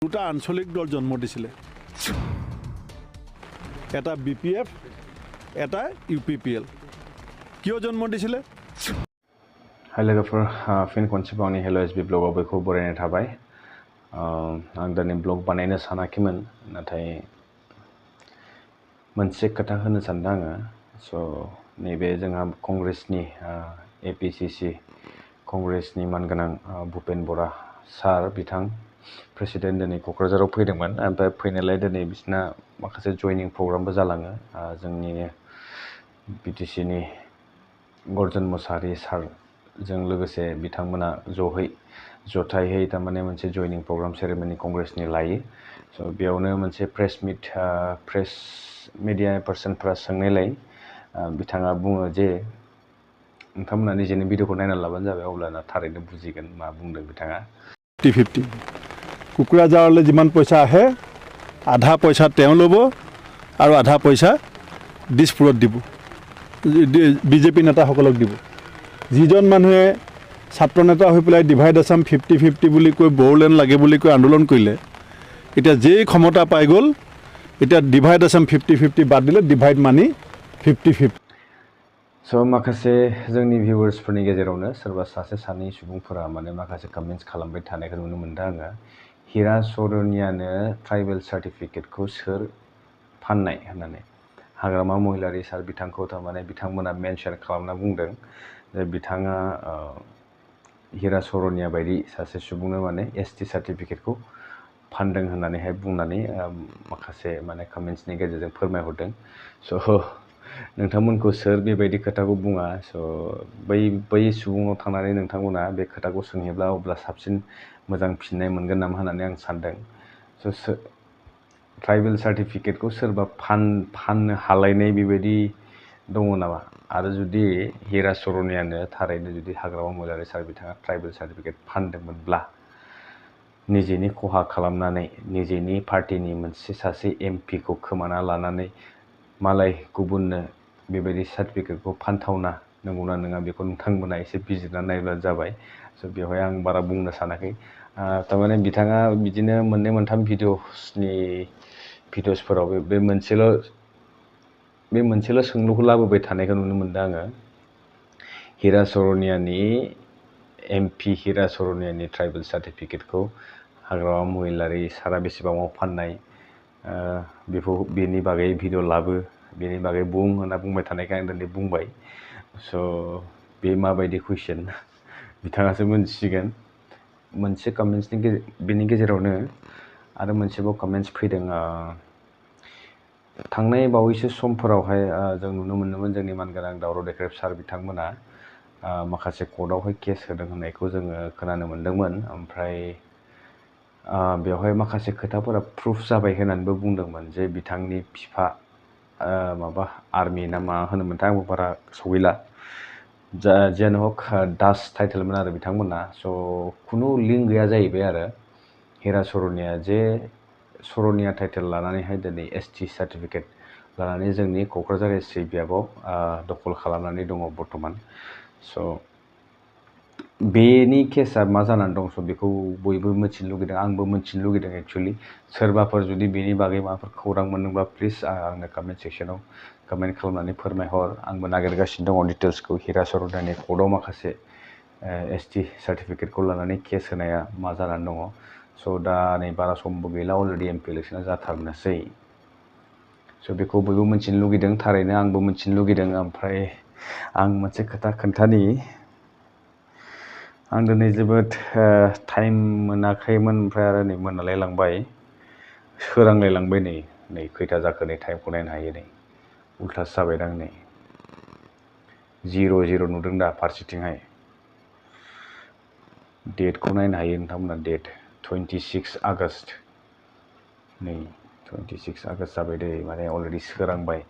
দুটা আঞ্চলিক দল জন্ম দিছিলে, এটা BPF, এটা UPPL। কিয় জন্ম দিছিলে? हाय लोगोफोर फिन खनसेबाव आंनि हेल' SB ब्लगाव बयखौबो बरायनाय थाबाय। आं दिनै ब्लग बानायनो सानाखैमोन, नाथाय मोनसे खोथा होनो सानदों आङो। स' नैबे जोंहा कंग्रेसनि APCC कंग्रेसनि मानगोनां भुपेन बरा सार बिथां प्रेसिडेन्ट दिनै क'क्राझाराव फैदोंमोन। ओमफ्राय फैनायलाय दिनै बिसिना माखासे जयनिं प्रग्रामबो जालाङो। जोंनि BTCनि गर्जन मोसाहारि सारजों लोगोसे बिथांमोना जथायहै थारमाने मोनसे जयनिं प्रग्राम सेरेमनि कंग्रेसनि लायो। स' बेयावनो मोनसे प्रेस मिडिया पार्सनफ्रा सोंनायलाय बिथाङा बुङो जे नोंथांमोना निजेनि भिडिअखौ नायना लाबानो जाबाय, अब्लाना थारैनो बुजिगोन मा बुंदों बिथाङा। 50-50 কোকৰাঝাৰলৈ যিমান পইচা আহে আধা পইচা তেওঁ ল'ব আৰু আধা পইচা দিছপুৰত দিব, BJP নেতাসকলক দিব। যিজন মানুহে ছাত্ৰ নেতা হৈ পেলাই ডিভাইড আছাম 50-50 বুলি কৈ বড়োলেণ্ড লাগে বুলি কৈ আন্দোলন কৰিলে, এতিয়া যেই ক্ষমতা পাই গ'ল, এতিয়া ডিভাইড আছাম 50-50 বাদ দিলে, ডিভাইড মানি 50-50। स' माखासे जोंनि भिउवार्सफोरनि गेजेरावनो सोरबा सासे सानै सुबुंफोरा माने माखासे कमेन्ट्स खालामबाय थानायखौ नुनो मोन्दों आङो। हिरा सरनियानो ट्राइबेल सार्टिफिकेटखौ सोर फाननाय होननानै हाग्रामा महिलारि सार बिथांखौ थारमाने बिथांमोना मेनसन खालामना बुंदों जे बिथाङा हिरा सरनिया बायदि सासे सुबुंनो माने ST सार्टिफिकेटखौ फानदों होननानैहाय बुंनानै माखासे माने कमेन्ट्सनि गेजेरजों फोरमायहरदों। स' नोंथांमोनखौ सोर बेबायदि खोथाखौ बुङा। स' बै सुबुङाव थांनानै नोंथांमोना बे खोथाखौ सोंहैब्ला अब्ला साबसिन मोजां फिननाय मोनगोन नामा होननानै आं सानदों। स' ट्राइबेल सार्टिफिकेटखौ सोरबा फाननो हालायनाय बेबायदि दङ नामा? आरो जुदि हिरा सरनियानो थारैनो जुदि हाग्रामा महिलारि सार बिथाङा ट्राइबेल सार्टिफिकेट फानदोंमोनब्ला निजेनि खहा खालामनानै निजेनि पार्टिनि मोनसे सासे MP खौ खोमाना लानानै मालाय गुबुननो बेबायदि सार्टिफिकेटखौ फानथावना नंगौना नङा बेखौ नोंथांमोना एसे बिजिरना नायब्लानो जाबाय। स' बेवहाय आं बारा बुंनो सानाखै। थारमाने बिथाङा बिदिनो मोननै मोनथाम भिडिअसफोराव बे मोनसेल' सोंलुखौ लाबोबाय थानायखौ नुनो मोन्दों आङो। हिरा सरनियानि MP हिरा सरनियानि ट्राइबेल सार्टिफिकेटखौ हाग्रामा महिलारि सारा बेसेबाङाव फाननाय, बेनि बागै भिडिअ लाबो, बेनि बागै बुं होनना बुंबाय थानायखाय आं दिनै बुंबाय। स' बे माबायदि कुइसन बिथाङासो मोनथिसिगोन। मोनसे कमेन्ट्सनि बेनि गेजेरावनो आरो मोनसेबाव कमेन्ट्स फैदों। थांनाय बावैसो समफोरावहाय जों नुनो मोन्दोंमोन जोंनि मानगोनां दावराव देख्रेब सार बिथांमोना माखासे कर्टआवहाय केस होदों होननायखौ जोङो खोनानो मोन्दोंमोन। ओमफ्राय बेवहाय माखासे खोथाफोरा प्रुफ जाबाय होननानैबो बुंदोंमोन जे बिथांनि बिफा माबा आर्मि ना मा होनोमोनथाय आंबो बारा सहैला, जियानो हक दास टाइटेलमोन आरो बिथांमोना। स' खुनु लिंक गैया जाहैबाय आरो हिरा सरनिया जे सरनिया टाइटेल लानानैहाय दिनै ST सार्टिफिकेट लानानै जोंनि क'क्राझार SCBआव दखल खालामनानै दङ बर्थमान। स' बेनि केसा मा जानानै दं, स' बेखौ बयबो मिथिनो लुगैदों, आंबो मिथिनो लुगैदों एक्सुवेलि। सोरबाफोर जुदि बेनि बागै माबाफोर खौरां मोनदोंबा प्लिज आंनो कमेन्ट सेक्सनाव कमेन्ट खालामनानै फोरमायहर। आंबो नागिरगासिनो दङ डिटेल्सखौ। हिरा सरनियानि कर्टआव माखासे ST सार्टिफिकेटखौ लानानै केस होनाया मा जानानै दङ। स' दा नै बारा समबो गैला, अलरेडि MP इलेक्सना जाथारनोसै। स' बेखौ बयबो मिथिनो लुगैदों, थारैनो आंबो मिथिनो लुगैदों। ओमफ्राय आं मोनसे खोथा खोन्थानि, आं दिनै जोबोद टाइम मोनाखैमोन, ओमफ्राय आरो नै मोनालायलांबाय, सोरांलायलांबाय। नै खैथा जाखो नै टाइमखौ नायनो हायो, नै उल्थासो जाबायदां, नै 00 नुदों दा फारसेथिंहाय। डेटखौ नायनो हायो नोंथांमोना, डेट 26 आगस्ट। नै 26 आगस्ट जाबाय दे, माने अलरेडि सोरांबाय।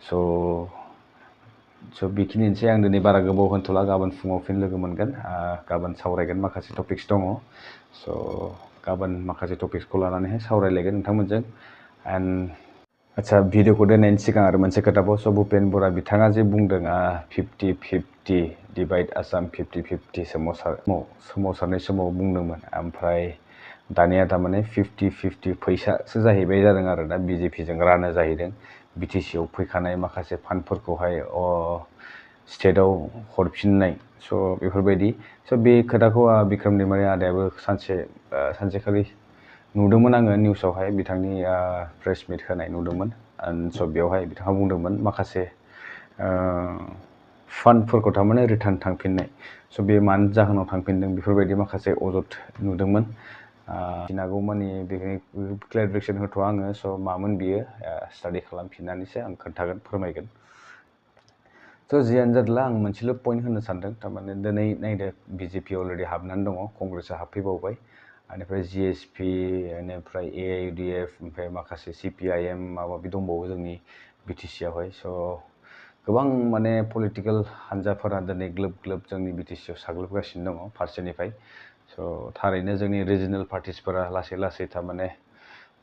स' बेखिनिसै। आं दिनै बारा गोबाव होनथ'ला, गाबोन फुङाव फिन लोगो मोनगोन। गाबोन सावरायगोन, माखासे टपिक्स दङ। स' गाबोन माखासे टपिक्सखौ लानानैहाय सावरायलायगोन नोंथांमोनजों। आदसा, भिडिअखौ दोननायनि सिगां आरो मोनसे खोथाबाव, स' भुपेन बरा बिथाङा जे बुंदों 50-50 डिभाइड आसाम 50-50 सोमावसारनाय समाव बुंदोंमोन। ओमफ्राय दानिया थारमाने 50-50 फैसासो जाहैबाय जादों आरो दा BJPजों रानो जाहैदों BTCआव फैखानाय माखासे फान्डफोरखौहाय स्टेटआव हरफिननाय स' बेफोरबायदि स' बे खोथाखौ बिक्रम दैमारि आदायाबो सानसेखालि नुदोंमोन आङो निउसावहाय बिथांनि प्रेस मिट होनाय नुदोंमोन स' बेवहाय बिथाङा बुंदोंमोन माखासे फान्डफोरखौ थारमाने रिटार्न थांफिननाय स' बे मानि जाहोनाव थांफिनदों बेफोरबायदि माखासे अजद नुदोंमोन फिनागौ मानि बेनि क्लेरिफिकेसन होथ'आ आङो स' मामोन बियो स्टाडि खालामफिननानैसो आं खोन्थागोन फोरमायगोन स' जियानो जादोला आं मोनसेल' पइन्ट होनो सानदों थारमाने दिनै नायदो BJP अलरेडि हाबनानै दङ कंग्रेसआ हाबफैबावबाय बेनिफ्राय GSP बेनिफ्राय AIUDF ओमफ्राय माखासे CPIM माबा माबि दंबावो जोंनि BTCआवहाय स' गोबां माने पलिटिकेल हान्जाफोरा दिनै ग्लोब ग्लोब जोंनि BTCआव साग्लोबगासिनो दङ फारसेनिफ्राय स' थारैनो जोंनि रिजनेल पार्टिसफोरा लासै लासै थारमाने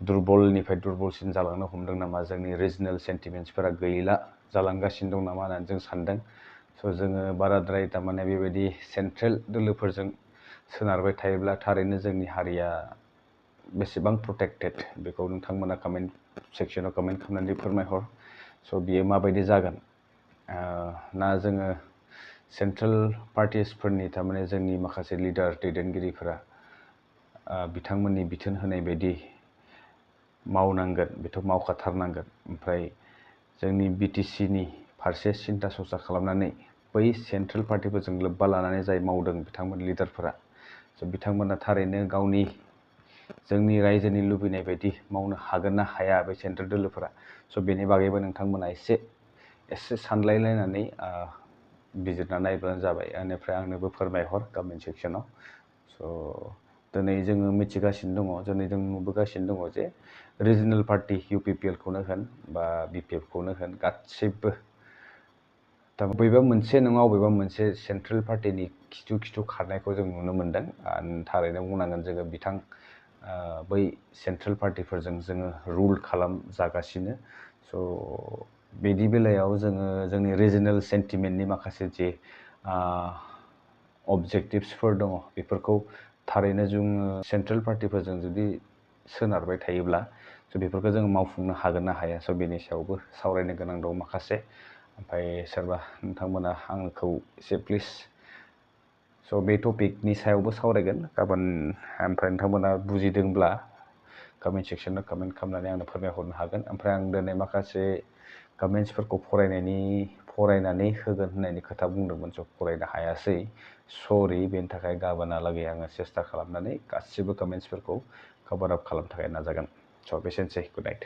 दुरबलनिफ्राय दुरबलसिन जालांनो हमदों नामा जोंनि रिजनेल सेन्टिमेन्ट्सफोरा गैला जालांगासिनो दं नामा होननानै जों सानदों स' जोङो बाराद्राय थारमाने बेबायदि सेन्ट्रेल दोलोफोरजों सोनारबाय थायोब्ला थारैनो जोंनि हारिया बेसेबां प्रटेक्टेड बेखौ नोंथांमोना कमेन्ट सेक्सनाव कमेन्ट खालामनानै फोरमायहर स' बियो माबायदि जागोन ना जोङो सेन्ट्रेल पार्टिसफोरनि थारमाने जोंनि माखासे लिडार दैदेनगिरिफोरा बिथांमोननि बिथोन होनाय बायदि मावनांगोन बेथ' मावखाथारनांगोन ओमफ्राय जोंनि BTCनि फारसे सिन्था सरसा खालामनानै बै सेन्ट्रेल पार्टिफोरजों लोब्बा लानानै जाय मावदों बिथांमोन लिडारफोरा स' बिथांमोना थारैनो गावनि जोंनि रायजोनि लुबैनाय बायदि मावनो हागोन ना हाया बे सेन्ट्रेल दोलोफोरा स' बेनि बागैबो नोंथांमोना एसे सानलायलायनानै बिजिरना नायब्लानो जाबाय बेनिफ्राय आंनोबो फोरमायहर कमेन्ट सेक्सनाव स' दिनै जोङो मिथिगासिनो दङ दिनै जों नुबोगासिनो दङ जे रिजनेल पार्टि UPPLखौनो होन बा BPFखौनो होन गासैबो दा बबेबा मोनसे नङा बबेबा मोनसे सेन्ट्रेल पार्टिनि खिथु खारनायखौ जों नुनो मोन्दों थारैनो बुंनांगोन जोङो बै सेन्ट्रेल पार्टिफोरजों जोङो रुल खालामजागासिनो स' बिदि बेलायाव जोङो जोंनि रिजनेल सेन्टिमेन्टनि माखासे जे अबजेक्टिभ्सफोर दङ बेफोरखौ थारैनो जोङो सेन्ट्रेल पार्टिफोरजों जुदि सोनारबाय थायोब्ला स' बेफोरखौ जोङो मावफुंनो हागोन ना हाया स' बेनि सायावबो सावरायनो गोनां दं माखासे ओमफ्राय सोरबा नोंथांमोना आंखौ एसे प्लिज स' बे टपिकनि सायावबो सावरायगोन गाबोन ओमफ्राय नोंथांमोना बुजिदोंब्ला कमेन्ट सेक्सनाव कमेन्ट खालामनानै आंनो फोरमायहरनो हागोन ओमफ्राय आं दिनै माखासे कमेन्ट्सफोरखौ फरायनानै होगोन होननायनि खोथा बुंदोंमोन स' फरायनो हायासै सरि बेनि थाखाय गाबोनहालागै आङो सेस्था खालामनानै गासिबो कमेन्ट्सफोरखौ कभार आप खालामनो थाखाय नाजागोन स' बेसेनोसै गुड नाइट